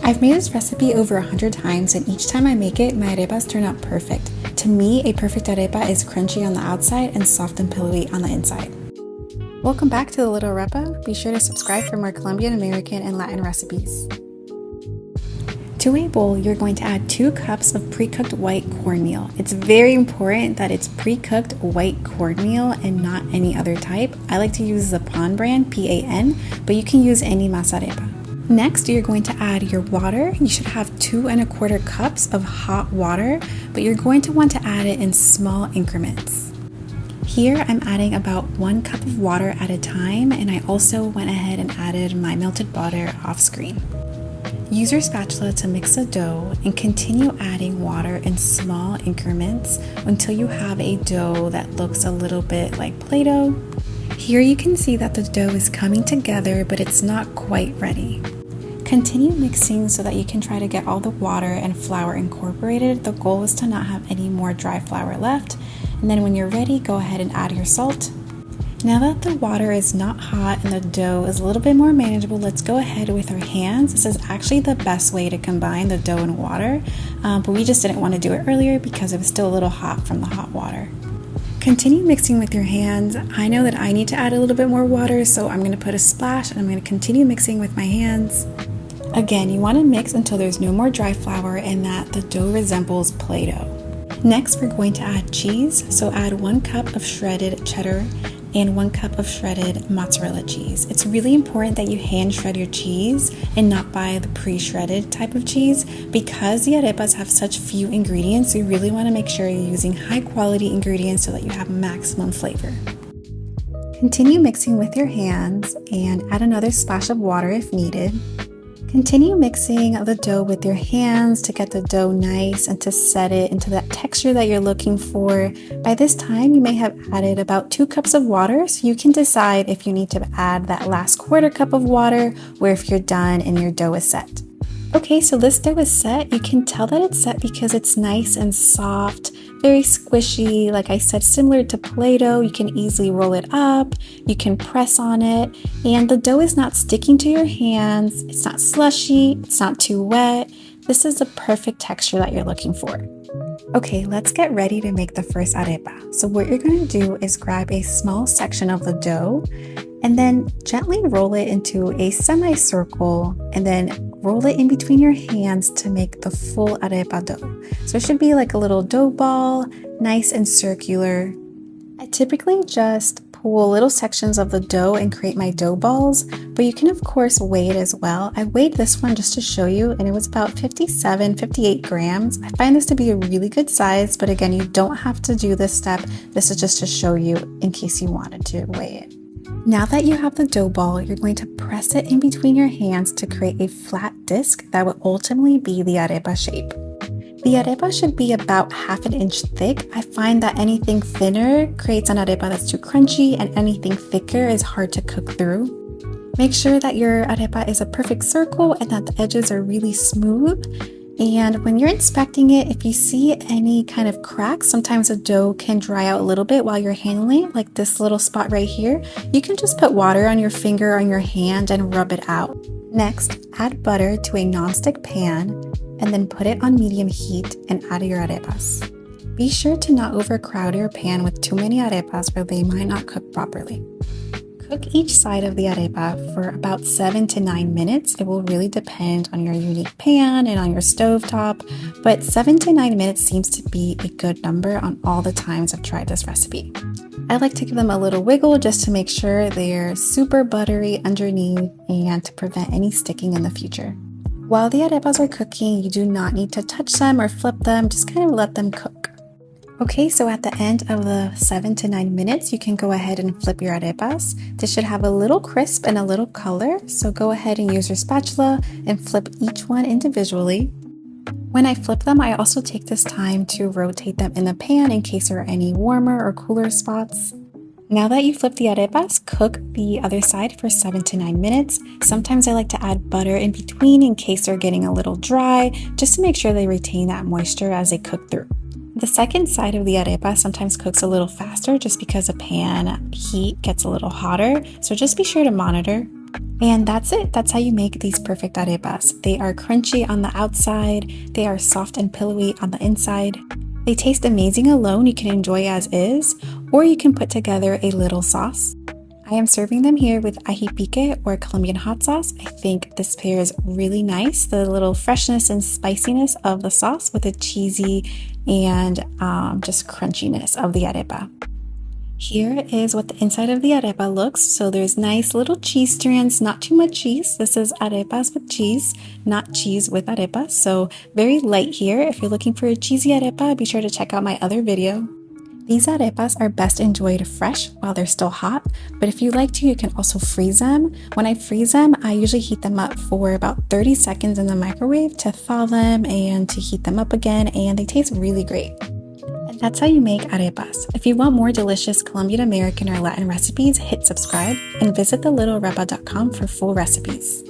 I've made this recipe over 100 times, and each time I make it, my arepas turn out perfect. To me, a perfect arepa is crunchy on the outside and soft and pillowy on the inside. Welcome back to The Little Arepa. Be sure to subscribe for more Colombian, American, and Latin recipes. To a bowl, you're going to add 2 cups of pre-cooked white cornmeal. It's very important that it's pre-cooked white cornmeal and not any other type. I like to use the Pan brand, P-A-N, but you can use any masa arepa. Next, you're going to add your water. You should have 2 1/4 cups of hot water, but you're going to want to add it in small increments. Here, I'm adding about 1 cup of water at a time, and I also went ahead and added my melted butter off screen. Use your spatula to mix the dough and continue adding water in small increments until you have a dough that looks a little bit like Play-Doh. Here you can see that the dough is coming together, but it's not quite ready. Continue mixing so that you can try to get all the water and flour incorporated. The goal is to not have any more dry flour left. And then when you're ready, go ahead and add your salt. Now that the water is not hot and the dough is a little bit more manageable, let's go ahead with our hands. This is actually the best way to combine the dough and water, but we just didn't want to do it earlier because it was still a little hot from the hot water. Continue mixing with your hands. I know that I need to add a little bit more water, so I'm going to put a splash and I'm going to continue mixing with my hands. Again, you want to mix until there's no more dry flour and that the dough resembles Play-Doh. Next, we're going to add cheese. So add 1 cup of shredded cheddar and 1 cup of shredded mozzarella cheese. It's really important that you hand shred your cheese and not buy the pre-shredded type of cheese. Because the arepas have such few ingredients, you really want to make sure you're using high quality ingredients so that you have maximum flavor. Continue mixing with your hands and add another splash of water if needed. Continue mixing the dough with your hands to get the dough nice and to set it into that texture that you're looking for. By this time, you may have added about 2 cups of water, so you can decide if you need to add that last 1/4 cup of water or if you're done and your dough is set. Okay, so this dough is set. You can tell that it's set because it's nice and soft, very squishy. Like I said, similar to Play-Doh, you can easily roll it up, you can press on it, and the dough is not sticking to your hands. It's not slushy, it's not too wet. This is the perfect texture that you're looking for. Okay, let's get ready to make the first arepa. So what you're going to do is grab a small section of the dough and then gently roll it into a semicircle and then roll it in between your hands to make the full arepa dough. So it should be like a little dough ball, nice and circular. I typically just pull little sections of the dough and create my dough balls, but you can of course weigh it as well. I weighed this one just to show you, and it was about 58 grams. I find this to be a really good size, but again, you don't have to do this step. This is just to show you in case you wanted to weigh it. Now that you have the dough ball, you're going to press it in between your hands to create a flat disc that will ultimately be the arepa shape. The arepa should be about 1/2 inch thick. I find that anything thinner creates an arepa that's too crunchy, and anything thicker is hard to cook through. Make sure that your arepa is a perfect circle and that the edges are really smooth. And when you're inspecting it, if you see any kind of cracks, sometimes the dough can dry out a little bit while you're handling it, like this little spot right here. You can just put water on your finger or on your hand and rub it out. Next, add butter to a nonstick pan and then put it on medium heat and add your arepas. Be sure to not overcrowd your pan with too many arepas or they might not cook properly. Cook each side of the arepa for about 7 to 9 minutes. It will really depend on your unique pan and on your stovetop, but 7 to 9 minutes seems to be a good number on all the times I've tried this recipe. I like to give them a little wiggle just to make sure they're super buttery underneath and to prevent any sticking in the future. While the arepas are cooking, you do not need to touch them or flip them, just kind of let them cook. Okay, so at the end of the 7 to 9 minutes, you can go ahead and flip your arepas. This should have a little crisp and a little color, so go ahead and use your spatula and flip each one individually. When I flip them, I also take this time to rotate them in the pan in case there are any warmer or cooler spots. Now that you flip the arepas, cook the other side for 7 to 9 minutes. Sometimes I like to add butter in between in case they're getting a little dry, just to make sure they retain that moisture as they cook through. The second side of the arepa sometimes cooks a little faster just because the pan heat gets a little hotter, so just be sure to monitor. And that's it. That's how you make these perfect arepas. They are crunchy on the outside, they are soft and pillowy on the inside. They taste amazing alone, you can enjoy as is, or you can put together a little sauce. I am serving them here with ají pique or Colombian hot sauce. I think this pairs really nice, the little freshness and spiciness of the sauce with the cheesy and just crunchiness of the arepa. Here is what the inside of the arepa looks. So there's nice little cheese strands, not too much cheese. This is arepas with cheese, not cheese with arepas. So very light here. If you're looking for a cheesy arepa, be sure to check out my other video. These arepas are best enjoyed fresh while they're still hot, but if you like to, you can also freeze them. When I freeze them, I usually heat them up for about 30 seconds in the microwave to thaw them and to heat them up again, and they taste really great. And that's how you make arepas. If you want more delicious Colombian American or Latin recipes, hit subscribe and visit thelittlearepa.com for full recipes.